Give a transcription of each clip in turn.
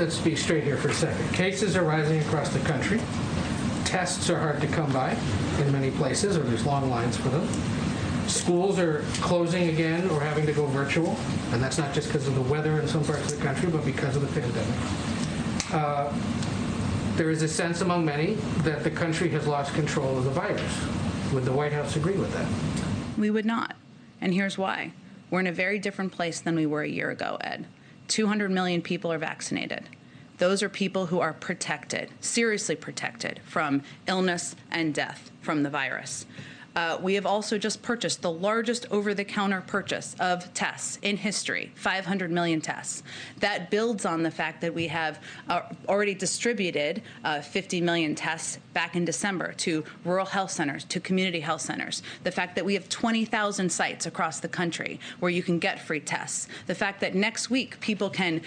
Let's be straight here for a second. Cases are rising across the country. Tests are hard to come by in many places, or there's long lines for them. Schools are closing again or having to go virtual, and that's not just because of the weather in some parts of the country, but because of the pandemic. There is a sense among many that the country has lost control of the virus. Would the White House agree with that? We would not, and here's why. We're in a very different place than we were a year ago, Ed. 200 million people are vaccinated. Those are people who are protected, seriously protected from illness and death from the virus. We have also just purchased the largest over-the-counter purchase of tests in history, 500 million tests. That builds on the fact that we have already distributed 50 million tests back in December to rural health centers, to community health centers. The fact that we have 20,000 sites across the country where you can get free tests. The fact that next week people can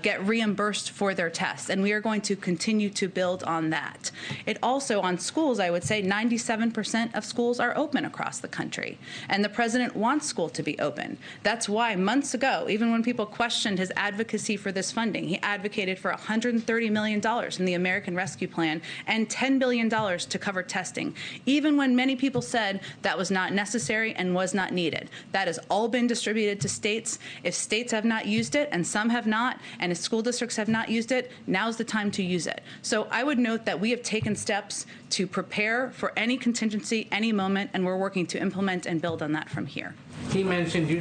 get reimbursed for their tests, and we are going to continue to build on that. It also, on schools, I would say 97% of schools are open across the country, and the president wants school to be open. That's why months ago, even when people questioned his advocacy for this funding, he advocated for $130 million in the American Rescue Plan and $10 billion to cover testing, even when many people said that was not necessary and was not needed. That has all been distributed to states. If states have not used it, and some have not, and if school districts have not used it, now's the time to use it. So I would note that we have taken steps to prepare for any contingency, any moment, and we're working to implement and build on that from here. He mentioned, you